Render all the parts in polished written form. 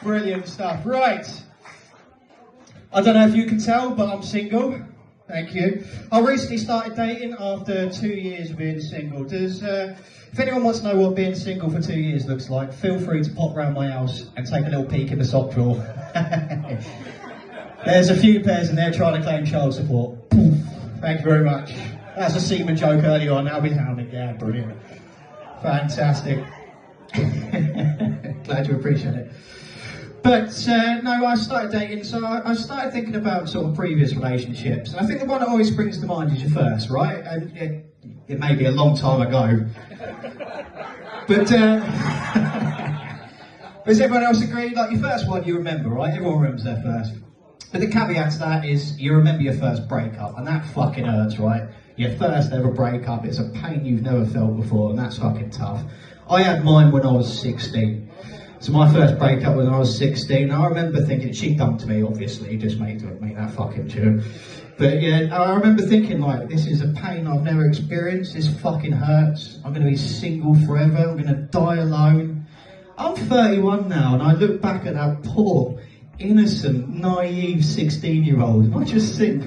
Brilliant stuff. Right. I don't know if you can tell, but I'm single. Thank you. I recently started dating after 2 years of being single. If anyone wants to know what being single for 2 years looks like, feel free to pop round my house and take a little peek in the sock drawer. There's a few pairs in there trying to claim child support. Thank you very much. That's a semen joke earlier on. Now we found it. Yeah, brilliant. Fantastic. Glad you appreciate it. But no, I started dating, so I started thinking about sort of previous relationships. And I think the one that always springs to mind is your first, right? And it may be a long time ago. But does everyone else agree? Like your first one you remember, right? Everyone remembers their first. But the caveat to that is you remember your first breakup, and that fucking hurts, right? Your first ever breakup, it's a pain you've never felt before, and that's fucking tough. I had mine when I was 16. So my first breakup when I was 16, I remember thinking, she dumped me, obviously, just make that fucking true. But yeah, I remember thinking, like, this is a pain I've never experienced, this fucking hurts, I'm going to be single forever, I'm going to die alone. I'm 31 now, and I look back at that poor, innocent, naive 16-year-old, and I just think,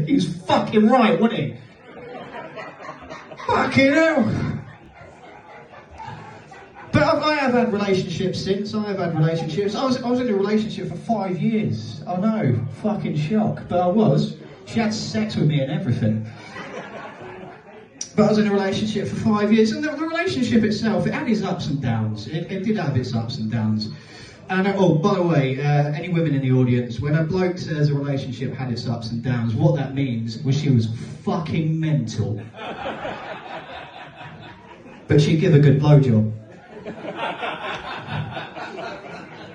he was fucking right, wasn't he? Fucking hell! But I have had relationships since. I have had relationships. I was in a relationship for 5 years. I know, fucking shock. But I was. She had sex with me and everything. But I was in a relationship for 5 years, and the relationship itself, it had its ups and downs. It did have its ups and downs. And oh, by the way, any women in the audience, when a bloke says a relationship had its ups and downs, what that means was she was fucking mental. But she'd give a good blowjob.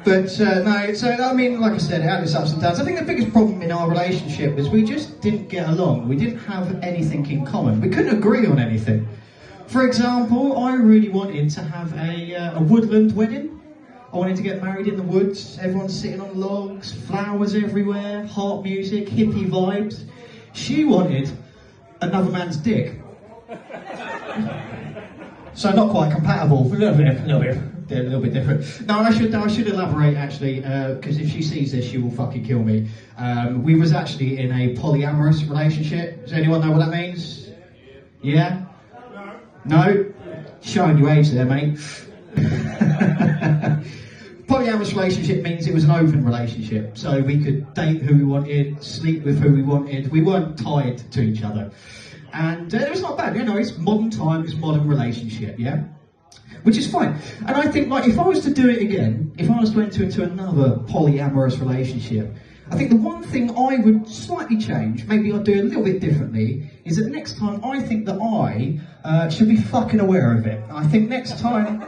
But no, so I mean, like I said, it had its ups and downs. I think the biggest problem in our relationship was we just didn't get along. We didn't have anything in common. We couldn't agree on anything. For example, I really wanted to have a woodland wedding. I wanted to get married in the woods, everyone's sitting on logs, flowers everywhere, harp music, hippie vibes. She wanted another man's dick. So not quite compatible, a little bit different. No, I should elaborate actually, because if she sees this, she will fucking kill me. We was actually in a polyamorous relationship. Does anyone know what that means? Yeah? No? Showing your age there, mate. Polyamorous relationship means it was an open relationship, so we could date who we wanted, sleep with who we wanted. We weren't tied to each other. And it was not bad, you know, it's modern times, modern relationship, yeah? Which is fine. And I think, like, if I was to do it again, if I was to enter into another polyamorous relationship, I think the one thing I would slightly change, maybe I'd do a little bit differently, is that next time I think that I should be fucking aware of it. I think next time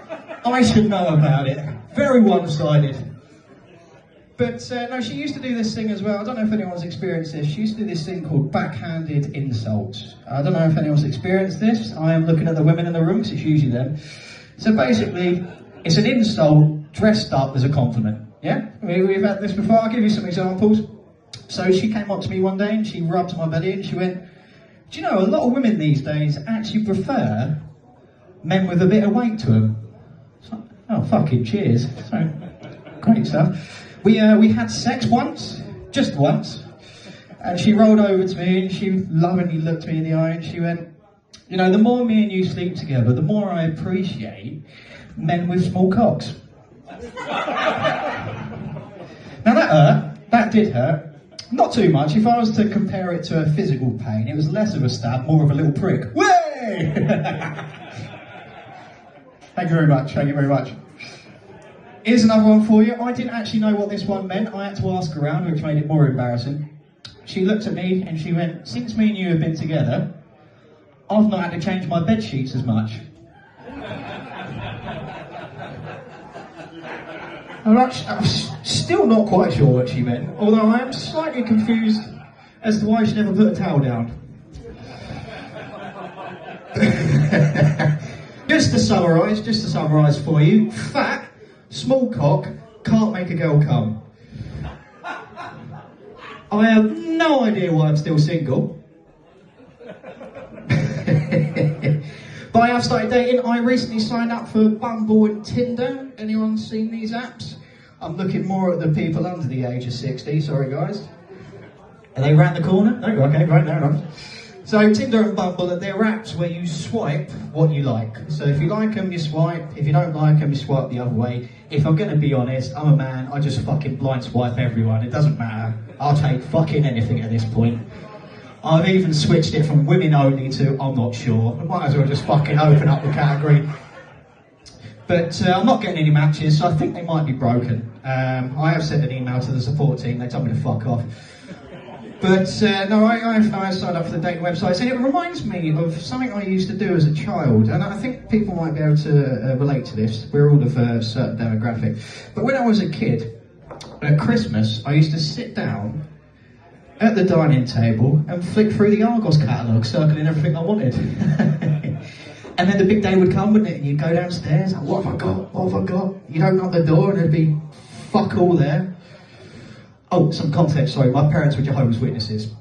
I should know about it. Very one-sided. But no, she used to do this thing as well. I don't know if anyone's experienced this. She used to do this thing called backhanded insults. I don't know if anyone's experienced this. I am looking at the women in the room, because it's usually them. So basically, it's an insult dressed up as a compliment. Yeah? We've had this before. I'll give you some examples. So she came up to me one day and she rubbed my belly and she went, do you know, a lot of women these days actually prefer men with a bit of weight to them. So, oh, fucking cheers. So, great stuff. We had sex once, just once, and she rolled over to me and she lovingly looked me in the eye and she went, you know, the more me and you sleep together, the more I appreciate men with small cocks. Now that hurt, that did hurt. Not too much. If I was to compare it to a physical pain, it was less of a stab, more of a little prick. Way! Thank you very much, thank you very much. Here's another one for you. I didn't actually know what this one meant. I had to ask around, which made it more embarrassing. She looked at me and she went, since me and you have been together, I've not had to change my bed sheets as much. I'm still not quite sure what she meant, although I am slightly confused as to why she never put a towel down. Just to summarise for you, fat, small cock, can't make a girl come. I have no idea why I'm still single. But I have started dating. I recently signed up for Bumble and Tinder. Anyone seen these apps? I'm looking more at the people under the age of 60, sorry guys. Are they round the corner? No, okay, right, fair enough. So Tinder and Bumble, they're apps where you swipe what you like. So if you like them, you swipe. If you don't like them, you swipe the other way. If I'm going to be honest, I'm a man, I just fucking blind swipe everyone. It doesn't matter. I'll take fucking anything at this point. I've even switched it from women only to I'm not sure. I might as well just fucking open up the category. But I'm not getting any matches, so I think they might be broken. I have sent an email to the support team, they told me to fuck off. But no, I signed up for the dating websites, and it reminds me of something I used to do as a child, and I think people might be able to relate to this. We're all of a certain demographic. But when I was a kid, at Christmas, I used to sit down at the dining table and flick through the Argos catalogue, circling everything I wanted. And then the big day would come, wouldn't it? And you'd go downstairs, like, what have I got? What have I got? You'd open up the door and there'd be fuck all there. Oh, some context, sorry, my parents were Jehovah's Witnesses.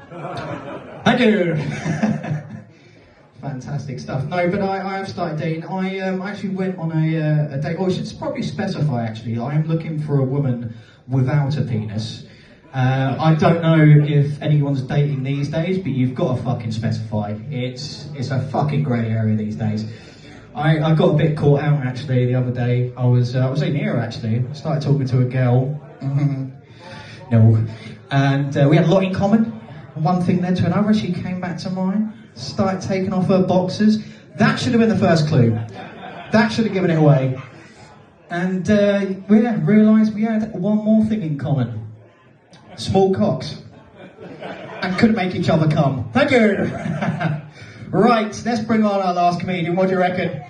Thank you! Fantastic stuff. No, but I have started dating. I actually went on a date, or I should probably specify actually, I am looking for a woman without a penis. I don't know if anyone's dating these days, but you've got to fucking specify. It's a fucking grey area these days. I got a bit caught out actually the other day. I was in here actually. I started talking to a girl. No. And we had a lot in common. One thing led to another. She came back to mine, started taking off her boxers. That should have been the first clue. That should have given it away. And we realised we had one more thing in common. Small cocks. And couldn't make each other come. Thank you! Right, let's bring on our last comedian. What do you reckon?